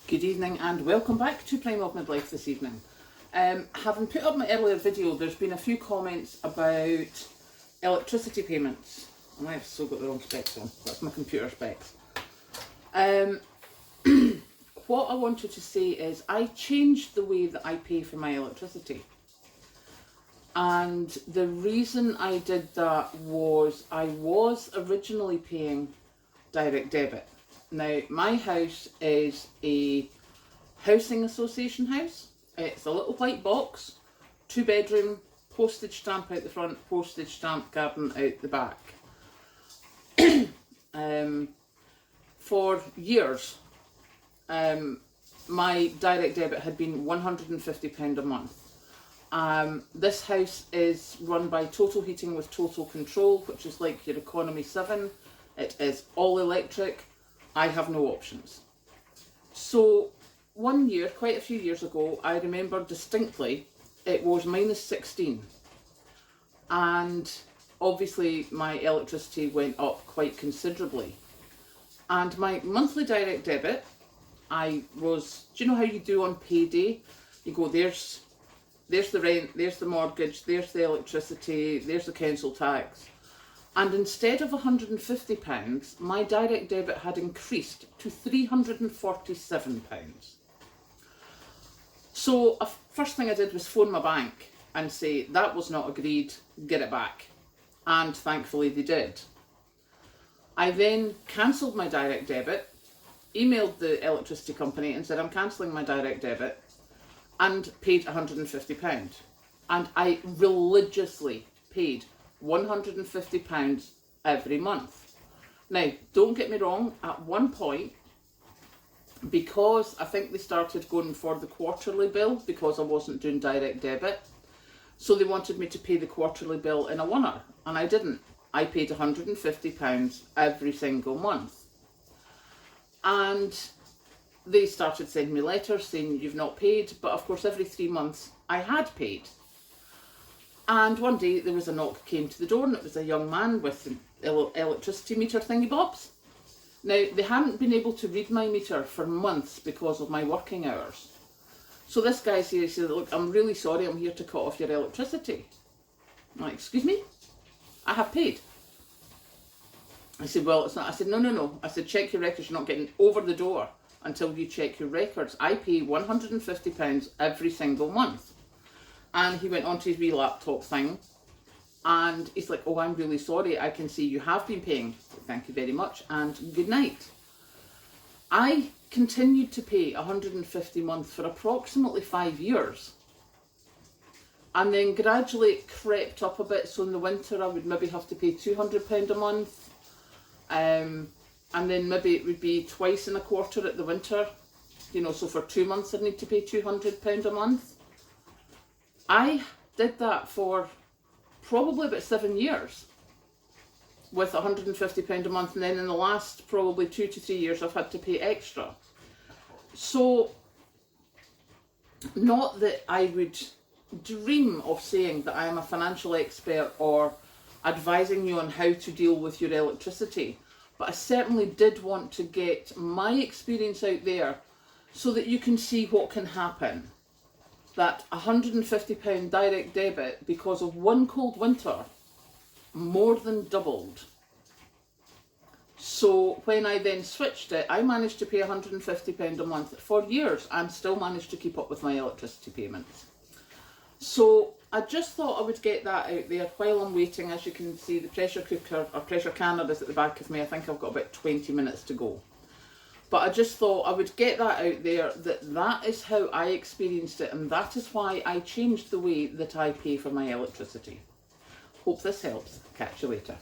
Good evening and welcome back to Prime of Midlife this evening. Having put up my earlier video, there's been a few comments about electricity payments. I might have still got the wrong specs on, that's my computer specs. What I wanted to say is I changed the way that I pay for my electricity. And the reason I did that was I was originally paying direct debit. Now, my house is a housing association house. It's a little white box, 2-bedroom, postage stamp out the front, postage stamp garden out the back. For years, my direct debit had been £150 a month. This house is run by Total Heating with Total Control, which is like your Economy 7. It is all electric. I have no options. So one year, quite a few years ago, I remember distinctly it was -16. And obviously my electricity went up quite considerably. And my monthly direct debit, do you know how you do on payday? You go, there's the rent, there's the mortgage, there's the electricity, there's the council tax. And instead of £150, my direct debit had increased to £347. So first thing I did was phone my bank and say, that was not agreed, get it back. And thankfully they did. I then cancelled my direct debit, emailed the electricity company and said, I'm cancelling my direct debit, and paid £150. And I religiously paid £150 every month. Now, don't get me wrong, at one point, because I think they started going for the quarterly bill because I wasn't doing direct debit, so they wanted me to pay the quarterly bill in a oneer, and I didn't. I paid £150 every single month. And they started sending me letters saying you've not paid, but of course every 3 months I had paid. And one day there was a knock came to the door, and it was a young man with an electricity meter thingy bobs. Now, they hadn't been able to read my meter for months because of my working hours. So this guy says, look, I'm really sorry, I'm here to cut off your electricity. I'm like, excuse me? I have paid. I said, well, it's not. I said, no. I said, check your records, you're not getting over the door until you check your records. I pay £150 every single month. And he went onto his wee laptop thing, and he's like, oh, I'm really sorry, I can see you have been paying. Thank you very much, and good night. I continued to pay £150 a month for approximately 5 years. And then gradually it crept up a bit, so in the winter I would maybe have to pay £200 a month. And then maybe it would be twice in a quarter at the winter. You know, so for 2 months I'd need to pay £200 a month. I did that for probably about 7 years with £150 a month, and then in the last probably 2 to 3 years I've had to pay extra. So, not that I would dream of saying that I am a financial expert or advising you on how to deal with your electricity, but I certainly did want to get my experience out there so that you can see what can happen. That £150 direct debit, because of one cold winter, more than doubled. So when I then switched it, I managed to pay £150 a month for years and still managed to keep up with my electricity payments. So I just thought I would get that out there while I'm waiting. As you can see, the pressure cooker or pressure canner is at the back of me. I think I've got about 20 minutes to go. But I just thought I would get that out there, that is how I experienced it, and that is why I changed the way that I pay for my electricity. Hope this helps. Catch you later.